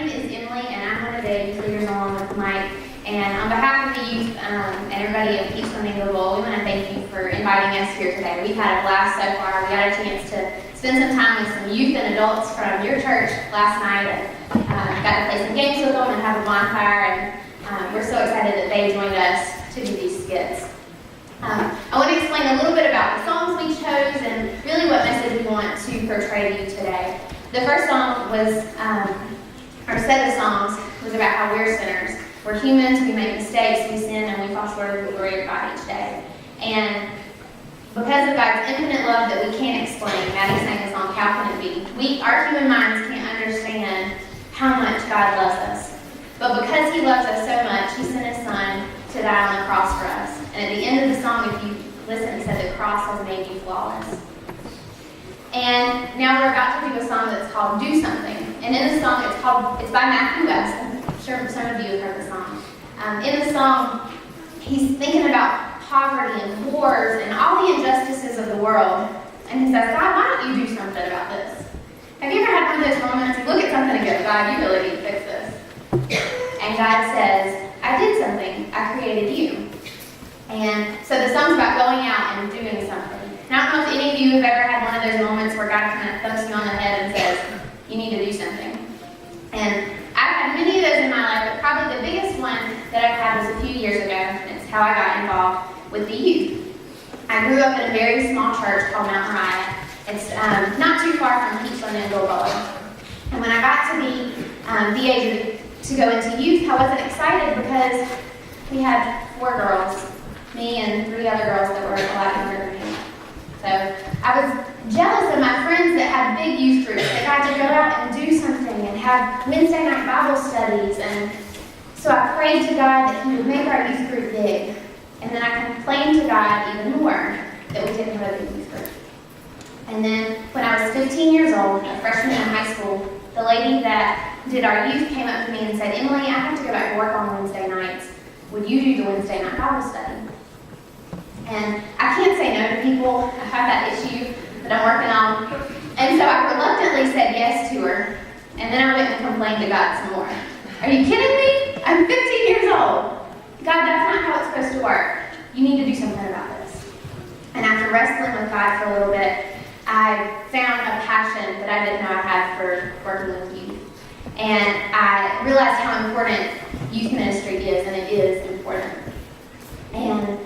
name is Emily, and I'm one of the youth leaders along with Mike. And on behalf of the youth and everybody at Peachland and Global, we want to thank you for inviting us here today. We've had a blast so far. We got a chance to spend some time with some youth and adults from your church last night, and got to play some games with them and have a bonfire. And we're so excited that they joined us to do these skits. I want to explain a little bit about the songs we chose and really what message we want to portray to you today. The first song was, or set of songs, was about how we're sinners. We're humans, we make mistakes, we sin, and we fall short of the glory of God each day. And because of God's infinite love that we can't explain, Maddie sang the song, How Can It Be? Our human minds can't understand how much God loves us. But because He loves us so much, He sent His Son to die on the cross for us. And at the end of the song, if you listen, He said, the cross has made you flawless. And now we're about to do a song that's called Do Something. And in the song, it's by Matthew West. I'm sure some of you have heard the song. In the song, he's thinking about poverty and wars and all the injustices of the world. And he says, God, why don't you do something about this? Have you ever had one of those moments? You look at something and go, God, you really need to fix this. And God says, I did something. I created you. And so the song's about going out and doing something. And I don't know if any of you have ever had one of those moments where God kind of thumps you on the head and says, you need to do something. And I've had many of those in my life, but probably the biggest one that I've had was a few years ago. It's how I got involved with the youth. I grew up in a very small church called Mount Moriah. It's not too far from Peachland and Gilboa. And when I got to be the age to go into youth, I wasn't excited because we had 4 girls, me and 3 other girls that were a lot younger than me. So I was jealous of my friends that had big youth groups that got to go out and do something and have Wednesday night Bible studies. And so I prayed to God that He would make our youth group big. And then I complained to God even more that we didn't have a big youth group. And then when I was 15 years old, a freshman in high school, the lady that did our youth came up to me and said, Emily, I have to go back to work on Wednesday nights. Would you do the Wednesday night Bible study? And I can't say no to people. I have that issue that I'm working on. And so I reluctantly said yes to her. And then I went and complained to God some more. Are you kidding me? I'm 15 years old. God, that's not how it's supposed to work. You need to do something about this. And after wrestling with God for a little bit, I found a passion that I didn't know I had for working with youth. And I realized how important youth ministry is, and it is important. And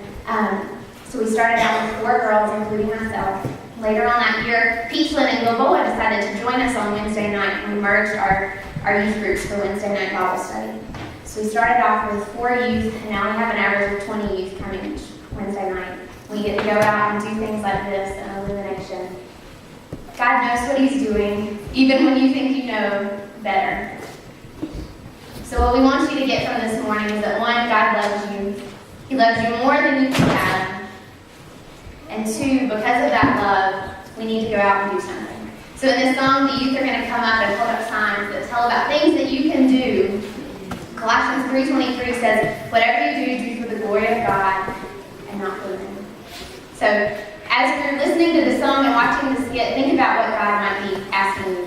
so we started out with 4 girls, including myself. Later on that year, Peachland and Global decided to join us on Wednesday night, and we merged our youth groups for Wednesday night Bible study. So we started off with 4 youth, and now we have an average of 20 youth coming each Wednesday night. We get to go out and do things like this and illumination. God knows what He's doing, even when you think you know better. So what we want you to get from this morning is that 1, God loves you. He loves you more than you can fathom. And 2, because of that love, we need to go out and do something. So in this song, the youth are going to come up and hold up signs that tell about things that you can do. Colossians 3:23 says, whatever you do for the glory of God and not for men. So as you're listening to the song and watching the skit, think about what God might be asking you